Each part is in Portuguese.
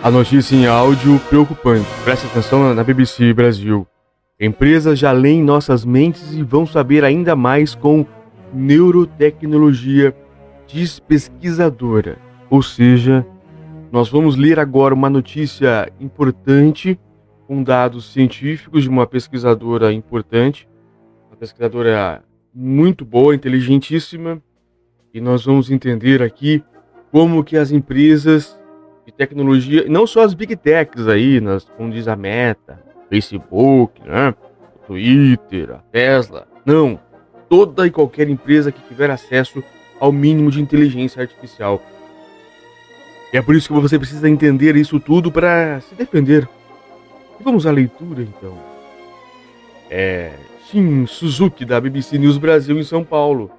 A notícia em áudio preocupante. Preste atenção na BBC Brasil. Empresas já leem nossas mentes e vão saber ainda mais com neurotecnologia, diz pesquisadora. Ou seja, nós vamos ler agora uma notícia importante com dados científicos de uma pesquisadora importante, uma pesquisadora muito boa, inteligentíssima, e nós vamos entender aqui como que as empresas de tecnologia, não só as Big Techs aí, como diz a Meta, Facebook, né, Twitter, a Tesla, não, toda e qualquer empresa que tiver acesso ao mínimo de inteligência artificial. E é por isso que você precisa entender isso tudo para se defender. E vamos à leitura, então. Shin Suzuki, da BBC News Brasil, em São Paulo.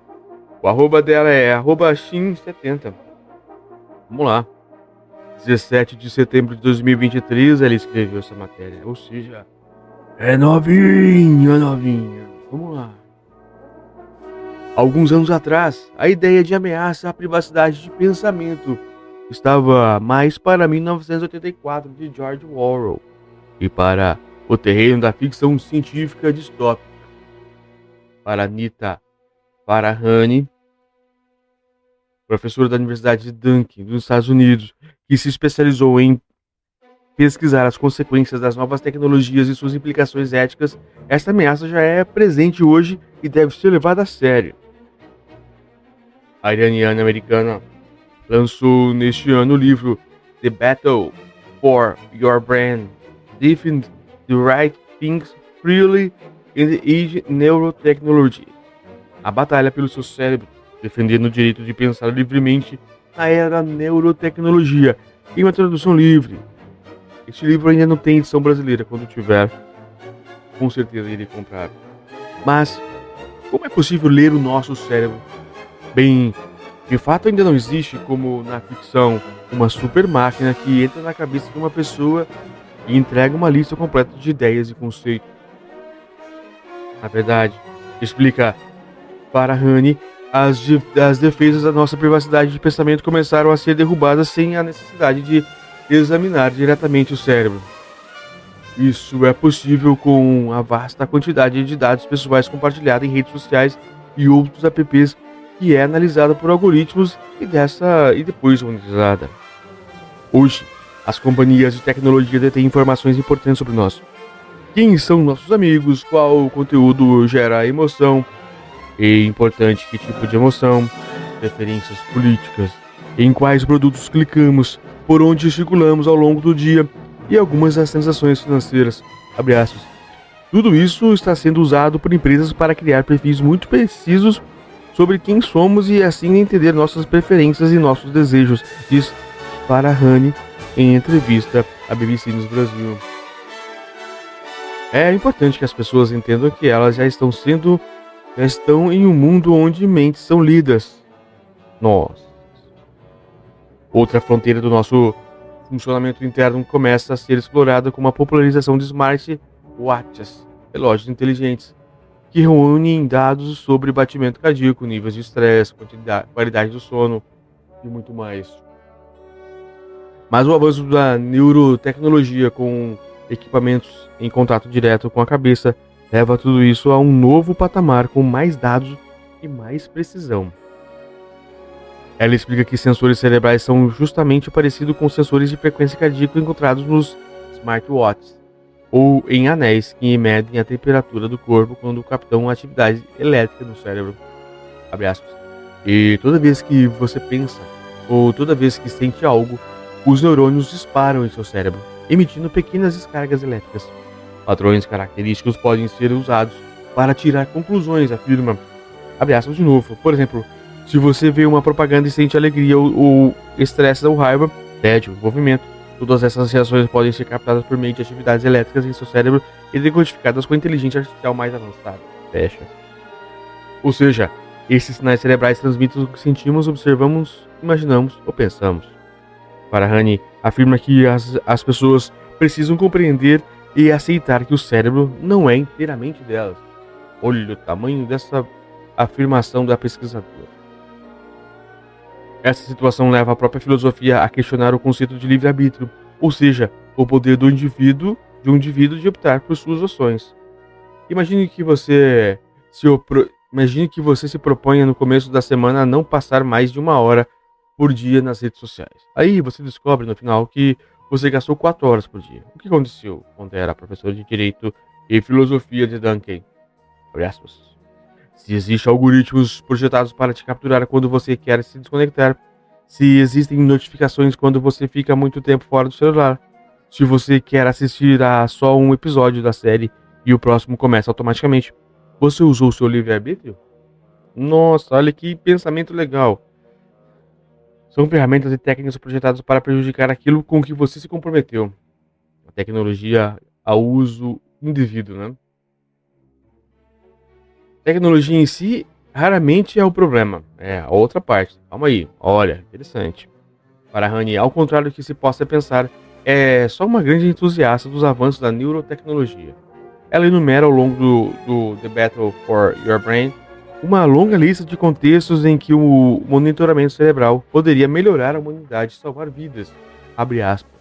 O arroba dela é @shin70. Vamos lá. 17 de setembro de 2023, ela escreveu essa matéria. Ou seja, é novinha. Vamos lá. Alguns anos atrás, a ideia de ameaça à privacidade de pensamento estava mais para 1984, de George Orwell, e para o terreno da ficção científica distópica. Para Anita Farahany, professora da Universidade de Duke, dos Estados Unidos, que se especializou em pesquisar as consequências das novas tecnologias e suas implicações éticas, esta ameaça já é presente hoje e deve ser levada a sério. A iraniana americana lançou neste ano o livro The Battle for Your Brain, Defend the Right Things Freely in the Age Neurotechnology. A batalha pelo seu cérebro, defendendo o direito de pensar livremente na era da neurotecnologia, em uma tradução livre. Este livro ainda não tem edição brasileira. Quando tiver, com certeza irei comprar. Mas, como é possível ler o nosso cérebro? Bem, de fato ainda não existe, como na ficção, uma super máquina que entra na cabeça de uma pessoa e entrega uma lista completa de ideias e conceitos. Na verdade, explica Farahany, as defesas da nossa privacidade de pensamento começaram a ser derrubadas sem a necessidade de examinar diretamente o cérebro. Isso é possível com a vasta quantidade de dados pessoais compartilhada em redes sociais e outros apps, que é analisada por algoritmos e depois monetizada. Hoje, as companhias de tecnologia detêm informações importantes sobre nós. Quem são nossos amigos, qual conteúdo gera emoção, e importante que tipo de emoção, preferências políticas, em quais produtos clicamos, por onde circulamos ao longo do dia e algumas das transações financeiras. Abre aspas. Tudo isso está sendo usado por empresas para criar perfis muito precisos sobre quem somos e assim entender nossas preferências e nossos desejos, diz Farahany em entrevista à BBC News Brasil. É importante que as pessoas entendam que elas já estão em um mundo onde mentes são lidas. Outra fronteira do nosso funcionamento interno começa a ser explorada com a popularização de smartwatches, relógios inteligentes, que reúnem dados sobre batimento cardíaco, níveis de estresse, qualidade do sono e muito mais. Mas o avanço da neurotecnologia com equipamentos em contato direto com a cabeça leva tudo isso a um novo patamar com mais dados e mais precisão. Ela explica que sensores cerebrais são justamente parecidos com sensores de frequência cardíaca encontrados nos smartwatches, ou em anéis que medem a temperatura do corpo quando captam uma atividade elétrica no cérebro. Abre aspas. E toda vez que você pensa, ou toda vez que sente algo, os neurônios disparam em seu cérebro, emitindo pequenas descargas elétricas. Padrões característicos podem ser usados para tirar conclusões, afirma. Abre aspas de novo. Por exemplo, se você vê uma propaganda e sente alegria ou estresse ou raiva, tédio, envolvimento, todas essas reações podem ser captadas por meio de atividades elétricas em seu cérebro e decodificadas com a inteligência artificial mais avançada. Fecha. Ou seja, esses sinais cerebrais transmitem o que sentimos, observamos, imaginamos ou pensamos. Farahany afirma que as pessoas precisam compreender e aceitar que o cérebro não é inteiramente delas. Olha o tamanho dessa afirmação da pesquisadora. Essa situação leva a própria filosofia a questionar o conceito de livre-arbítrio ou seja, o poder de um indivíduo de optar por suas ações. Imagine que você imagine que você se proponha no começo da semana a não passar mais de 1 hora por dia nas redes sociais. Aí você descobre no final que você gastou 4 horas por dia. O que aconteceu? Pondera a professora de Direito e Filosofia de Duncan. Abre aspas. Se existem algoritmos projetados para te capturar quando você quer se desconectar, se existem notificações quando você fica muito tempo fora do celular, se você quer assistir a só um episódio da série e o próximo começa automaticamente, você usou o seu livre-arbítrio? Nossa, olha que pensamento legal. São ferramentas e técnicas projetadas para prejudicar aquilo com que você se comprometeu. A tecnologia ao uso indevido, né? Tecnologia em si raramente é o problema. É a outra parte. Calma aí. Olha, interessante. Para Rani, ao contrário do que se possa pensar, é só uma grande entusiasta dos avanços da neurotecnologia. Ela enumera ao longo do The Battle for Your Brain uma longa lista de contextos em que o monitoramento cerebral poderia melhorar a humanidade e salvar vidas. Abre aspas.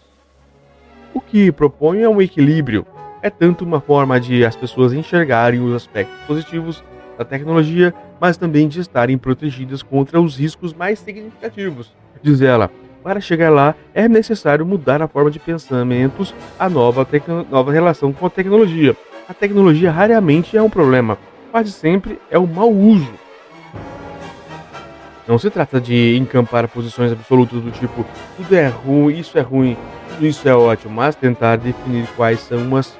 O que propõe é um equilíbrio. É tanto uma forma de as pessoas enxergarem os aspectos positivos da tecnologia, mas também de estarem protegidas contra os riscos mais significativos. Diz ela, para chegar lá é necessário mudar a forma de pensamentos, a nova relação com a tecnologia. A tecnologia raramente é um problema, quase sempre é o mau uso. Não se trata de encampar posições absolutas do tipo tudo é ruim, tudo isso é ótimo, mas tentar definir quais são as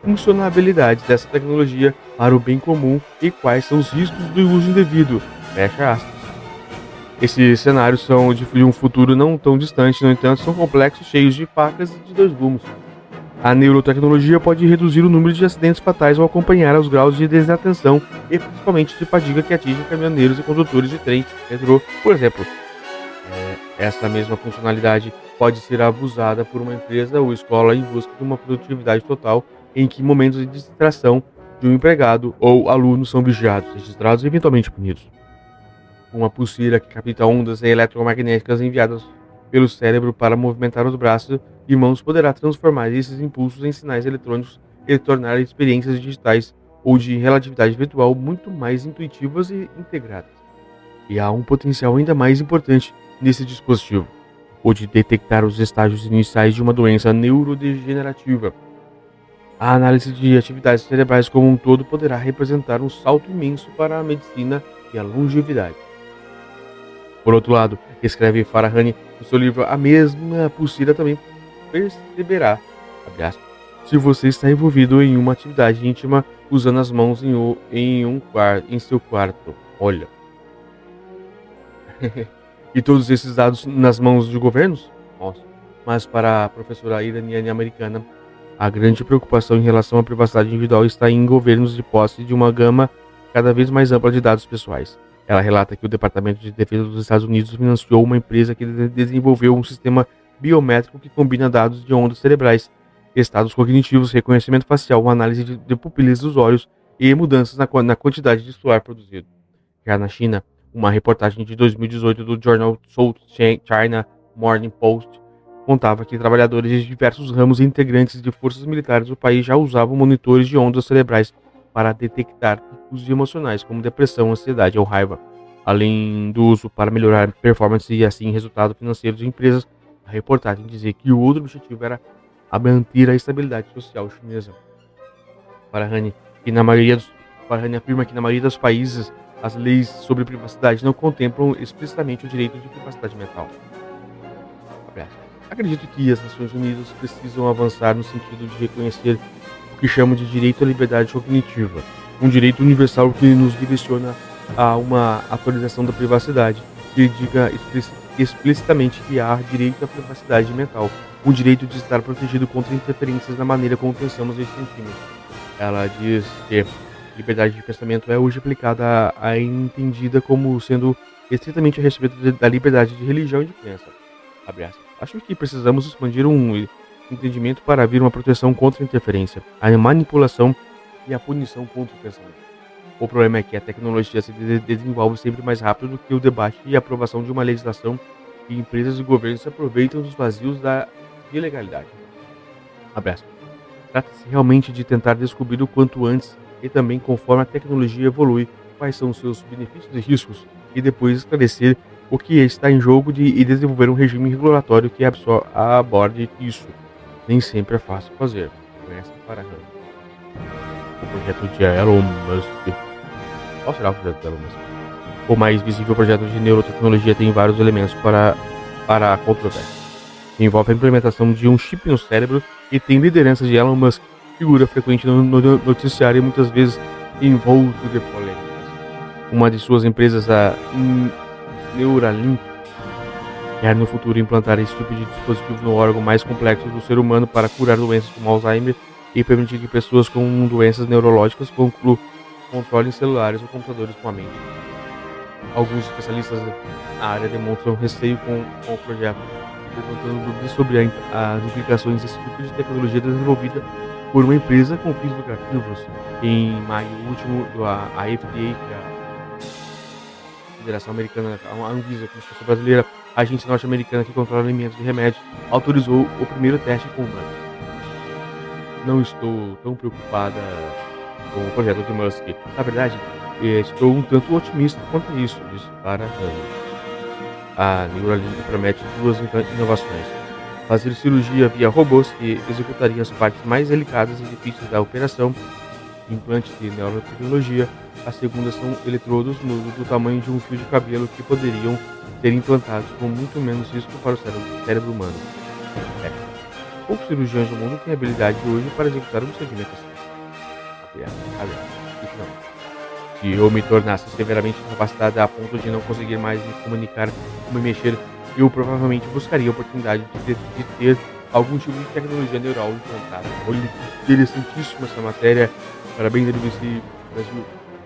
funcionalidades dessa tecnologia para o bem comum e quais são os riscos do uso indevido. Fecha aspas. Esses cenários são de um futuro não tão distante, no entanto, são complexos, cheios de facas e de dois gumes. A neurotecnologia pode reduzir o número de acidentes fatais ao acompanhar os graus de desatenção e principalmente de fadiga que atingem caminhoneiros e condutores de trem, metrô, por exemplo. Essa mesma funcionalidade pode ser abusada por uma empresa ou escola em busca de uma produtividade total, em que momentos de distração de um empregado ou aluno são vigiados, registrados e eventualmente punidos. Uma pulseira que capta ondas eletromagnéticas enviadas pelo cérebro para movimentar os braços e mãos poderá transformar esses impulsos em sinais eletrônicos e tornar experiências digitais ou de relatividade virtual muito mais intuitivas e integradas. E há um potencial ainda mais importante nesse dispositivo, o de detectar os estágios iniciais de uma doença neurodegenerativa. A análise de atividades cerebrais como um todo poderá representar um salto imenso para a medicina e a longevidade. Por outro lado, escreve Farahani no seu livro, a mesma pulseira também perceberá, abre aspas, se você está envolvido em uma atividade íntima usando as mãos em seu quarto. Olha. E todos esses dados nas mãos de governos? Nossa. Mas para a professora iraniana americana, a grande preocupação em relação à privacidade individual está em governos de posse de uma gama cada vez mais ampla de dados pessoais. Ela relata que o Departamento de Defesa dos Estados Unidos financiou uma empresa que desenvolveu um sistema biométrico que combina dados de ondas cerebrais, estados cognitivos, reconhecimento facial, análise de pupilas dos olhos e mudanças na quantidade de suor produzido. Já na China, uma reportagem de 2018 do jornal South China Morning Post contava que trabalhadores de diversos ramos e integrantes de forças militares do país já usavam monitores de ondas cerebrais para detectar picos emocionais como depressão, ansiedade ou raiva. Além do uso para melhorar performance e assim resultado financeiro de empresas, a reportagem dizia que o outro objetivo era manter a estabilidade social chinesa. Farahani afirma que na maioria dos países as leis sobre privacidade não contemplam explicitamente o direito de privacidade mental. Acredito que as Nações Unidas precisam avançar no sentido de reconhecer o que chamam de direito à liberdade cognitiva, um direito universal que nos direciona a uma atualização da privacidade, que diga explicitamente que há direito à privacidade mental, um direito de estar protegido contra interferências na maneira como pensamos e sentimos. Ela diz que liberdade de pensamento é hoje aplicada a entendida como sendo estritamente a respeito da liberdade de religião e de crença. Acho que precisamos expandir um entendimento para haver uma proteção contra a interferência, a manipulação e a punição contra o pensamento. O problema é que a tecnologia se desenvolve sempre mais rápido do que o debate e a aprovação de uma legislação, e empresas e governos se aproveitam dos vazios da de legalidade. Abraço. Trata-se realmente de tentar descobrir o quanto antes e também conforme a tecnologia evolui, quais são os seus benefícios e riscos, e depois esclarecer o que está em jogo e desenvolver um regime regulatório que aborde isso. Nem sempre é fácil fazer. Começa para o projeto de Elon Musk. Qual será o projeto de Elon Musk? O mais visível projeto de neurotecnologia tem vários elementos para a controvérsia. Envolve a implementação de um chip no cérebro e tem liderança de Elon Musk, figura frequente no noticiário e muitas vezes envolto de polêmicas. Uma de suas empresas, a Neuralink, quer no futuro implantar esse tipo de dispositivo no órgão mais complexo do ser humano para curar doenças como Alzheimer e permitir que pessoas com doenças neurológicas controlem celulares ou computadores com a mente. Alguns especialistas na área demonstram receio com o projeto, levantando dúvidas sobre as implicações desse tipo de tecnologia desenvolvida por uma empresa com fins lucrativos. Em maio último, a FDA, que é a Federação Americana, a Anvisa, como se fosse brasileira, a agência norte-americana que controla alimentos e remédios, autorizou o primeiro teste com humanos. Não estou tão preocupada com o projeto de Musk. Na verdade, estou um tanto otimista quanto a isso, disse para a Neuralink promete duas inovações: fazer cirurgia via robôs que executariam as partes mais delicadas e difíceis da operação, implantes de neurotecnologia. A segunda são eletrodos do tamanho de um fio de cabelo que poderiam ser implantados com muito menos risco para o cérebro humano. Poucos cirurgiões do mundo têm habilidade hoje para executar um procedimento assim. Se eu me tornasse severamente incapacitada a ponto de não conseguir mais me comunicar ou me mexer, eu provavelmente buscaria a oportunidade de ter algum tipo de tecnologia neural implantada. Olha, interessantíssima essa matéria. Parabéns, NBC Brasil.